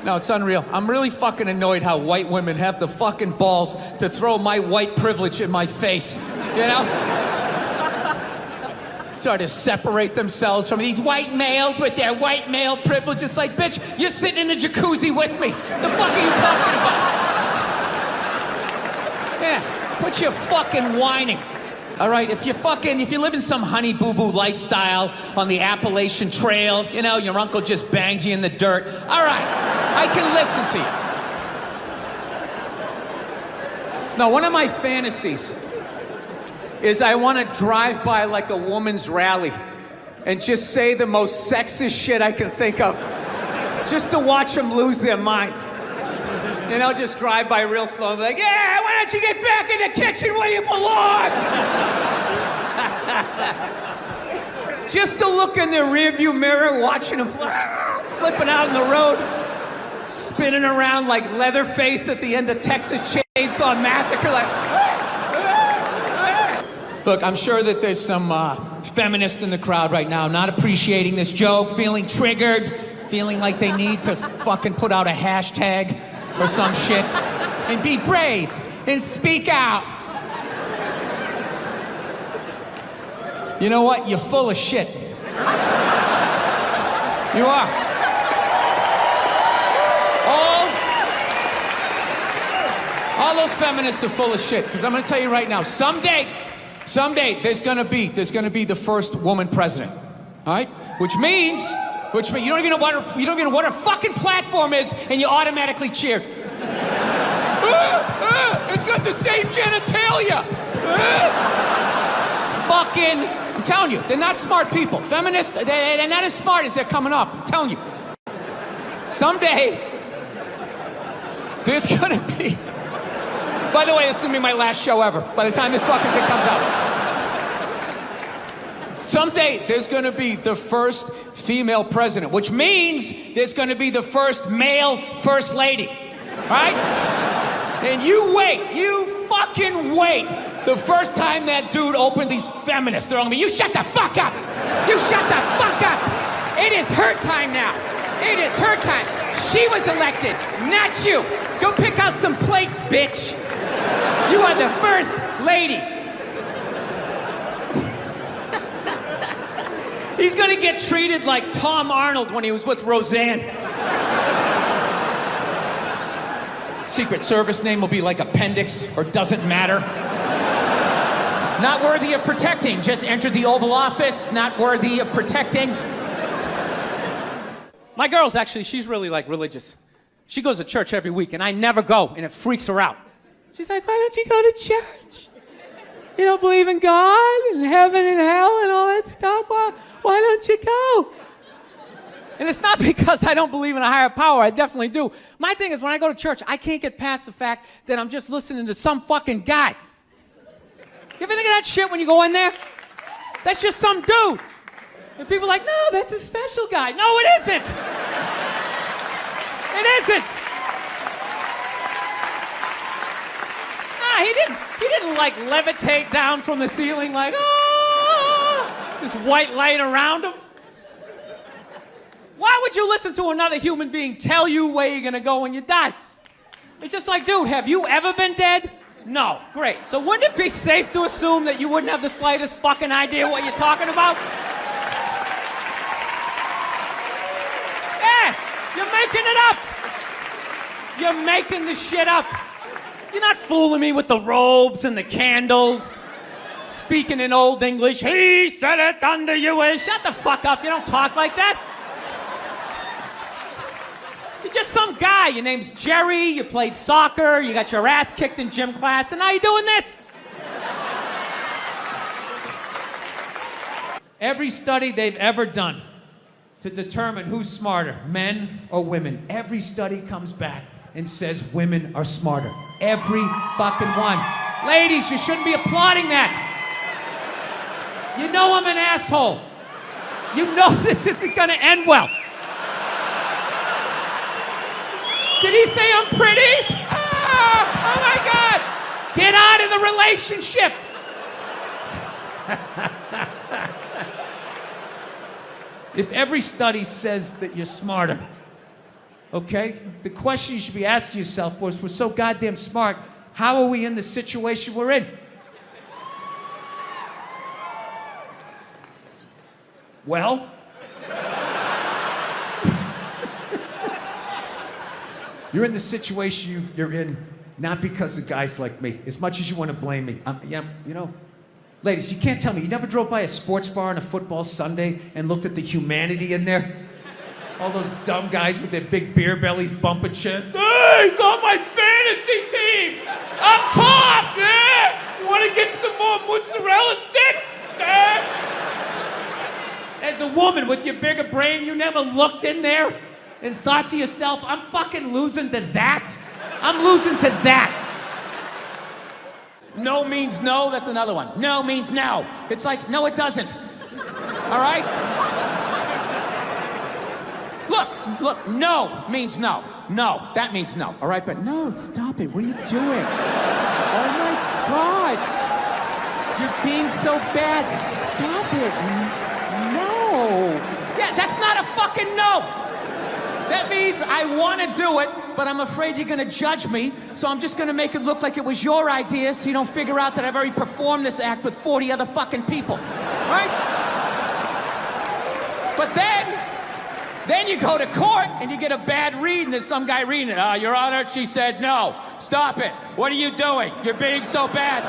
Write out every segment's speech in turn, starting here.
No, it's unreal. I'm really fucking annoyed how white women have the fucking balls to throw my white privilege in my face, you know? Sort of separate themselves from these white males with their white male privilege. It's like, bitch, you're sitting in the jacuzzi with me. The fuck are you talking about? Yeah, quit your fucking whining. All right, if you live in some honey boo boo lifestyle on the Appalachian Trail, you know, your uncle just banged you in the dirt. All right, I can listen to you. No, one of my fantasies is I want to drive by like a woman's rally and just say the most sexist shit I can think of, just to watch them lose their minds. You know, just drive by real slow and be like, yeah, why don't you get back in the kitchen where you belong? Just to look in the rearview mirror, watching them flipping out on the road, spinning around like Leatherface at the end of Texas Chainsaw Massacre, like... Look, I'm sure that there's some feminists in the crowd right now not appreciating this joke, feeling triggered, feeling like they need to fucking put out a hashtag or some shit, and be brave, and speak out. You know what? You're full of shit. You are. All those feminists are full of shit, because I'm gonna tell you right now, someday, there's gonna be the first woman president, all right? Which means you don't even know what her fucking platform is, and you automatically cheer. It's got the same genitalia. I'm telling you, they're not smart people. Feminists, they're not as smart as they're coming off. I'm telling you. Someday, there's gonna be... By the way, this is gonna be my last show ever, by the time this fucking thing comes out. Someday, there's gonna be the first female president, which means there's gonna be the first male first lady, right? And you fucking wait. The first time that dude opens these feminists, they're all gonna be, you shut the fuck up! You shut the fuck up! It is her time now. It is her time. She was elected, not you. Go pick out some plates, bitch. You are the first lady. He's gonna get treated like Tom Arnold when he was with Roseanne. Secret Service name will be like Appendix or Doesn't Matter. Not worthy of protecting. Just entered the Oval Office. Not worthy of protecting. My girl's actually, she's really like religious. She goes to church every week and I never go and it freaks her out. She's like, why don't you go to church? You don't believe in God and heaven and hell and all that stuff? Why don't you go? And it's not because I don't believe in a higher power. I definitely do. My thing is when I go to church, I can't get past the fact that I'm just listening to some fucking guy. You ever think of that shit when you go in there? That's just some dude. And people are like, no, that's a special guy. No, it isn't. It isn't. Nah, he didn't like levitate down from the ceiling like, oh, this white light around him. Why would you listen to another human being tell you where you're gonna go when you die? It's just like, dude, have you ever been dead? No. Great. So wouldn't it be safe to assume that you wouldn't have the slightest fucking idea what you're talking about? Yeah, you're making it up. You're making the shit up. You're not fooling me with the robes and the candles. Speaking in Old English, he said it under you. Shut the fuck up. You don't talk like that. You're just some guy. Your name's Jerry, you played soccer, you got your ass kicked in gym class, and now you're doing this. Every study they've ever done to determine who's smarter, men or women, every study comes back and says women are smarter. Every fucking one. Ladies, you shouldn't be applauding that. You know I'm an asshole. You know this isn't gonna end well. Did he say I'm pretty? Oh my God! Get out of the relationship! If every study says that you're smarter, okay? The question you should be asking yourself was, we're so goddamn smart, how are we in the situation we're in? Well, you're in the situation you're in not because of guys like me, as much as you want to blame me. You know, ladies, you can't tell me, you never drove by a sports bar on a football Sunday and looked at the humanity in there? All those dumb guys with their big beer bellies bumping shit. Hey, it's on my fantasy team! Up top, yeah! You want to get some more mozzarella sticks? As a woman with your bigger brain, you never looked in there and thought to yourself, I'm fucking losing to that? I'm losing to that. No means no, that's another one. No means no. It's like, no, it doesn't. All right? Look, no means no. No, that means no, all right? But no, stop it. What are you doing? Oh my God. You're being so bad. Stop it. No. Yeah, that's not a fucking no. That means I want to do it, but I'm afraid you're going to judge me, so I'm just going to make it look like it was your idea so you don't figure out that I've already performed this act with 40 other fucking people. Right? But then you go to court and you get a bad read and there's some guy reading it. Your Honor, she said no. Stop it. What are you doing? You're being so bad.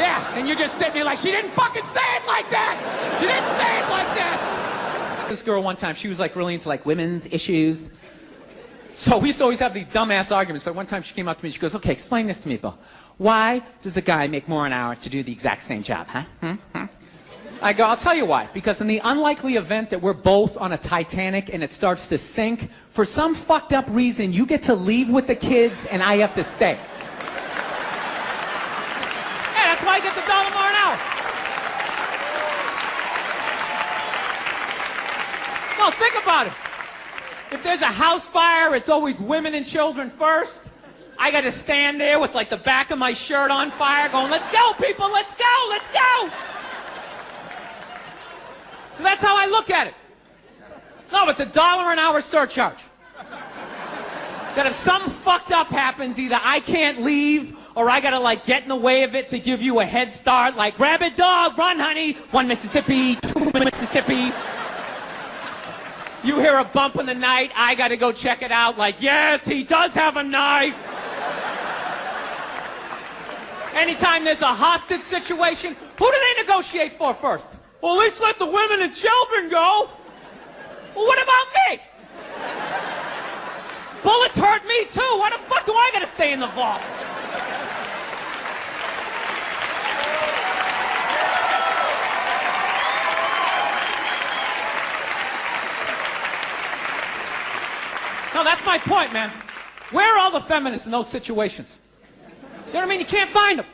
Yeah, and you're just sitting there like, she didn't fucking say it like that. She didn't say it like that. This girl one time, she was like really into like women's issues. So we used to always have these dumbass arguments. So one time she came up to me, she goes, okay, explain this to me, Bill. Why does a guy make more an hour to do the exact same job, huh? I go, I'll tell you why. Because in the unlikely event that we're both on a Titanic and it starts to sink, for some fucked up reason, you get to leave with the kids and I have to stay. Yeah, that's why I get the $1 more an hour. No, think about it. If there's a house fire, it's always women and children first. I got to stand there with like the back of my shirt on fire going, let's go, people, let's go, let's go. So that's how I look at it. No, it's $1 an hour surcharge. That if something fucked up happens, either I can't leave or I gotta like get in the way of it to give you a head start, like rabid dog, run honey, 1 Mississippi, 2 Mississippi. You hear a bump in the night, I gotta go check it out, like yes, he does have a knife. Anytime there's a hostage situation, who do they negotiate for first? Well, at least let the women and children go. Well, what about me? Bullets hurt me too. Why the fuck do I gotta stay in the vault? No, that's my point, man. Where are all the feminists in those situations? You know what I mean? You can't find them.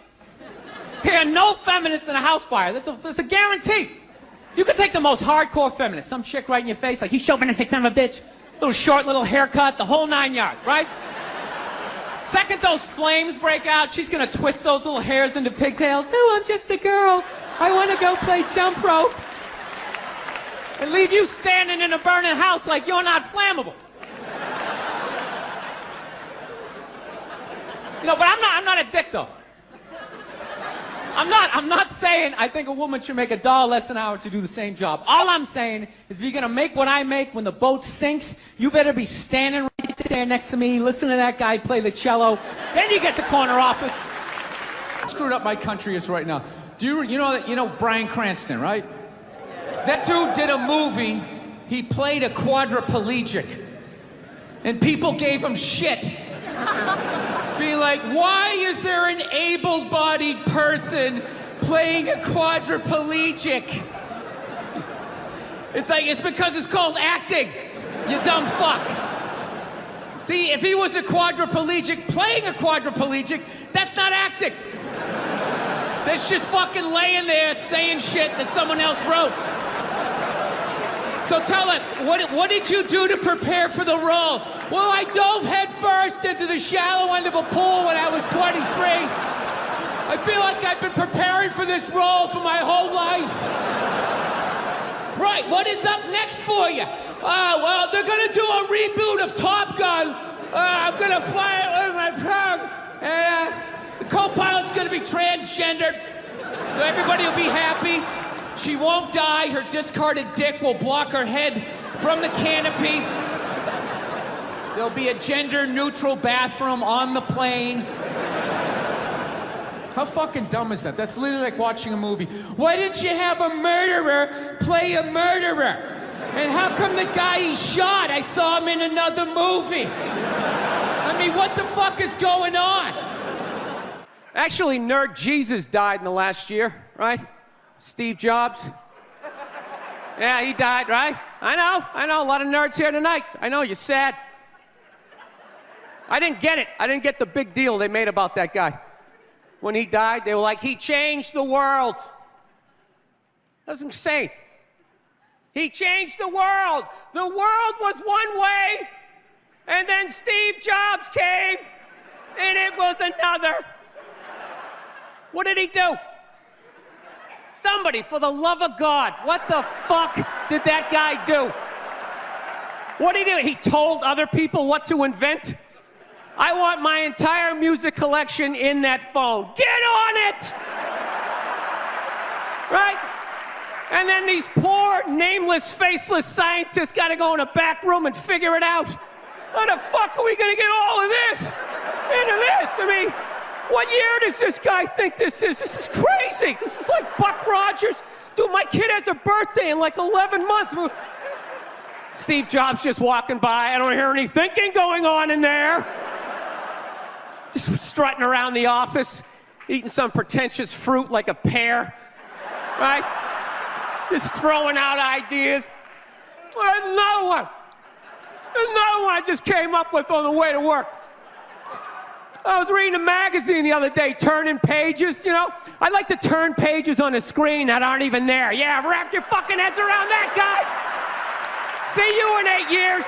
There are no feminists in a house fire. That's a guarantee. You could take the most hardcore feminist, some chick right in your face, like, you chauvinistic son of a bitch, little short, little haircut, the whole 9 yards, right? Second those flames break out, she's gonna twist those little hairs into pigtails. No, I'm just a girl. I want to go play jump rope. And leave you standing in a burning house like you're not flammable. You know, but I'm not a dick, though. I'm not saying I think a woman should make $1 less an hour to do the same job. All I'm saying is if you're going to make what I make when the boat sinks, you better be standing right there next to me, listening to that guy play the cello. Then you get the corner office. Screwed up my country is right now. Do you know Bryan Cranston, right? That dude did a movie. He played a quadriplegic. And people gave him shit. Be like, why is there an able-bodied person playing a quadriplegic? It's like, it's because it's called acting, you dumb fuck. See, if he was a quadriplegic playing a quadriplegic, that's not acting. That's just fucking laying there saying shit that someone else wrote. So tell us, what did you do to prepare for the role? Well, I dove headfirst into the shallow end of a pool when I was 23. I feel like I've been preparing for this role for my whole life. Right, what is up next for you? well, they're gonna do a reboot of Top Gun. I'm gonna fly it with my tongue. And the co-pilot's gonna be transgendered. So everybody will be happy. She won't die. Her discarded dick will block her head from the canopy. There'll be a gender-neutral bathroom on the plane. How fucking dumb is that? That's literally like watching a movie. Why didn't you have a murderer play a murderer? And how come the guy he shot, I saw him in another movie? I mean, what the fuck is going on? Actually, Nerd Jesus died in the last year, right? Steve Jobs. Yeah, he died, right? I know, a lot of nerds here tonight. I know, you're sad. I didn't get it. I didn't get the big deal they made about that guy. When he died, they were like, he changed the world. That was insane. He changed the world. The world was one way, and then Steve Jobs came, and it was another. What did he do? Somebody, for the love of God, what the fuck did that guy do? What did he do? He told other people what to invent? I want my entire music collection in that phone. Get on it! Right? And then these poor, nameless, faceless scientists gotta go in a back room and figure it out. How the fuck are we gonna get all of this into this? I mean, what year does this guy think this is? This is crazy. This is like Buck Rogers. Dude, my kid has a birthday in like 11 months. Steve Jobs just walking by. I don't hear any thinking going on in there. Just strutting around the office, eating some pretentious fruit like a pear, right? Just throwing out ideas. There's another one. There's another one I just came up with on the way to work. I was reading a magazine the other day, turning pages, you know? I like to turn pages on a screen that aren't even there. Yeah, wrap your fucking heads around that, guys. See you in 8 years.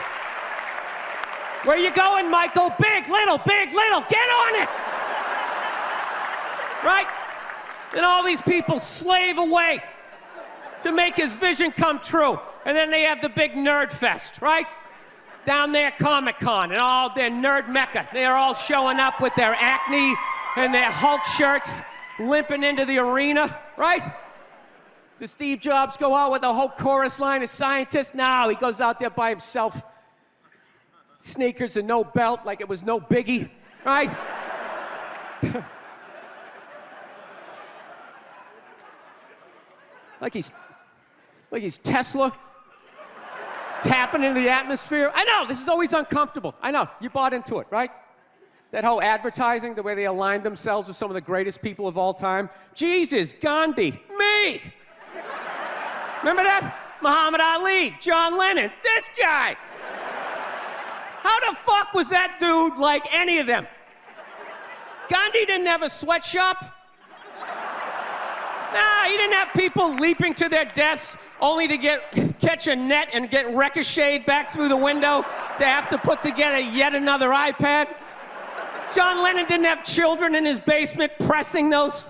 Where you going, Michael? Big, little, get on it! Right? And all these people slave away to make his vision come true. And then they have the big nerd fest, right? Down there, Comic-Con, and all their nerd mecca. They're all showing up with their Acne and their Hulk shirts, limping into the arena, right? Does Steve Jobs go out with a whole chorus line of scientists? No, he goes out there by himself. Sneakers and no belt, like it was no biggie, right? like he's Tesla, tapping into the atmosphere. I know, this is always uncomfortable. I know, you bought into it, right? That whole advertising, the way they aligned themselves with some of the greatest people of all time. Jesus, Gandhi, me. Remember that? Muhammad Ali, John Lennon, this guy. How the fuck was that dude like any of them? Gandhi didn't have a sweatshop. Nah, he didn't have people leaping to their deaths only to catch a net and get ricocheted back through the window to have to put together yet another iPad. John Lennon didn't have children in his basement pressing those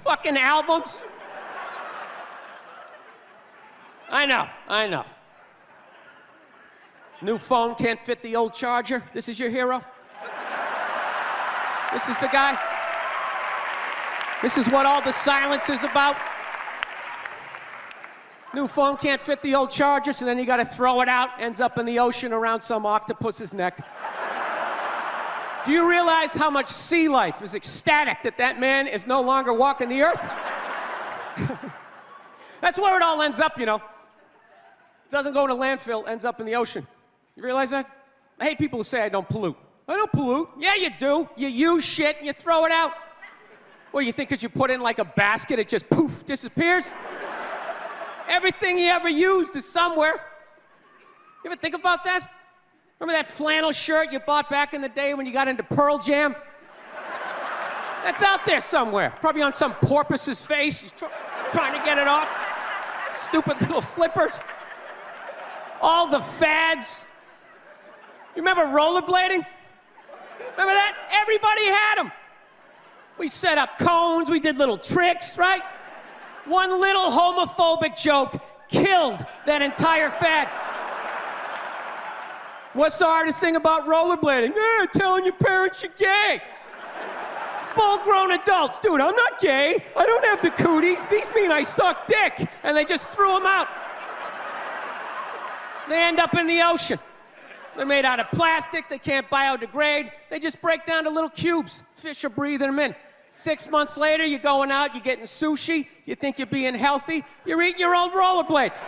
fucking albums. I know. New phone can't fit the old charger. This is your hero? This is the guy? This is what all the silence is about? New phone can't fit the old charger, so then you gotta throw it out, ends up in the ocean around some octopus's neck. Do you realize how much sea life is ecstatic that man is no longer walking the earth? That's where it all ends up, you know. Doesn't go in a landfill, ends up in the ocean. You realize that? I hate people who say I don't pollute. I don't pollute. Yeah, you do. You use shit and you throw it out. Well, you think because you put it in like a basket, it just poof, disappears? Everything you ever used is somewhere. You ever think about that? Remember that flannel shirt you bought back in the day when you got into Pearl Jam? That's out there somewhere. Probably on some porpoise's face. He's trying to get it off. Stupid little flippers. All the fads. You remember rollerblading? Remember that? Everybody had them. We set up cones, we did little tricks, right? One little homophobic joke killed that entire fad. What's the hardest thing about rollerblading? Telling your parents you're gay. Full-grown adults. Dude, I'm not gay. I don't have the cooties. These mean I suck dick. And they just threw them out. They end up in the ocean. They're made out of plastic. They can't biodegrade. They just break down to little cubes. Fish are breathing them in. 6 months later, you're going out, you're getting sushi. You think you're being healthy. You're eating your old rollerblades.